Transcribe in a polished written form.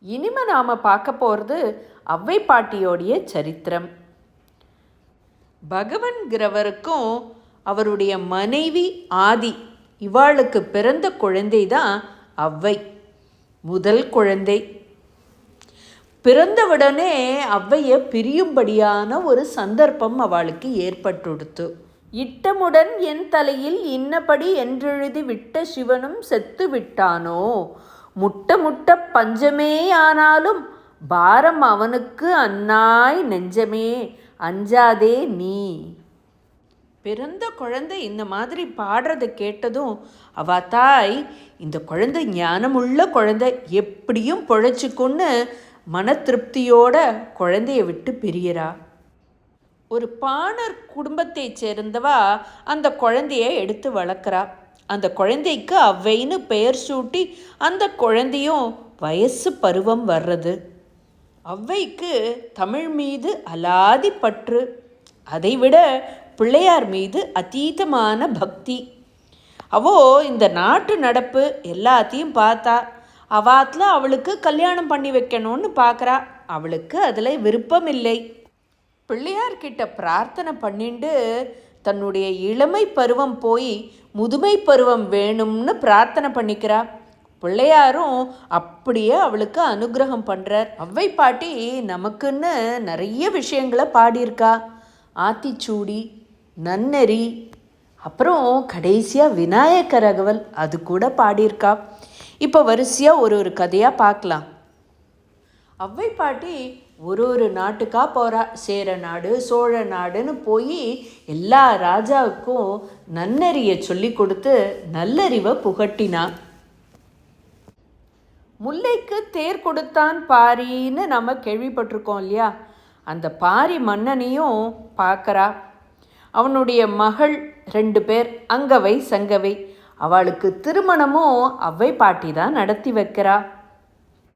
இனிமே நாம் பார்க்க போகிறது ஔவை பாட்டியோடைய சரித்திரம். பகவன்கிறவருக்கும் அவருடைய மனைவி ஆதி இவாளுக்கு பிறந்த குழந்தை தான் ஔவை. முதல் குழந்தை. பிறந்தவுடனே ஔவையை பிரியும்படியான ஒரு சந்தர்ப்பம் அவளுக்கு ஏற்பட்டுடுத்து. இட்டமுடன் என் தலையில் இன்னபடி என்றெழுதி விட்ட சிவனும் செத்து விட்டானோ, முட்ட முட்ட பஞ்சமே ஆனாலும் பாரம் அவனுக்கு அன்னாய் நெஞ்சமே அஞ்சாதே நீ. பிறந்த குழந்தை இந்த மாதிரி பாடுறதை கேட்டதும் அவ தாய், இந்த குழந்தை ஞானமுள்ள குழந்தை, எப்படியும் பொழைச்சிக்குன்னு மன திருப்தியோட குழந்தைய விட்டு பிரியறா. ஒரு பாணர் குடும்பத்தை சேர்ந்தவா அந்த குழந்தைய எடுத்து வளர்க்குறா. அந்த குழந்தைக்கு ஔவைன்னு பெயர் சூட்டி அந்த குழந்தையும் வயசு பருவம் வர்றது. ஔவைக்கு தமிழ் மீது அலாதி பற்று, அதைவிட பிள்ளையார் மீது அதீதமான பக்தி. அவோ இந்த நாட்டு நடப்பு எல்லாத்தையும் பார்த்தா. அவாத்தில் அவளுக்கு கல்யாணம் பண்ணி வைக்கணும்னு பார்க்குறா. அவளுக்கு அதில் விருப்பம் இல்லை. பிள்ளையார்கிட்ட பிரார்த்தனை பண்ணிண்டு தன்னுடைய இளமை பருவம் போய் முதுமை பருவம் வேணும்னு பிரார்த்தனை பண்ணிக்கிறா. பிள்ளையாரும் அப்படியே அவளுக்கு அனுகிரகம் பண்ணுறார். ஔவை பாட்டி நமக்குன்னு நிறைய விஷயங்களை பாடியிருக்கா. ஆத்திச்சூடி, நன்னெறி, அப்புறம் கடைசியாக விநாயகர் அகவல் அது கூட பாடியிருக்கா. இப்போ வரிசையாக ஒரு கதையாக பார்க்கலாம். ஔவை பாட்டி ஒரு நாட்டுக்காக போகிறா. சேர நாடு, சோழ நாடுன்னு போய் எல்லா ராஜாவுக்கும் நன்னறியை சொல்லி கொடுத்து நல்லறிவை புகட்டினா. முல்லைக்கு தேர் கொடுத்தான் பாரின்னு நம்ம கேள்விப்பட்டிருக்கோம் இல்லையா? அந்த பாரி மன்னனையும் பார்க்குறா. அவனுடைய மகள் 2 பேர், அங்கவை சங்கவை. அவளுக்கு திருமணமும் ஔவை பாட்டி தான் நடத்தி வைக்கிறா.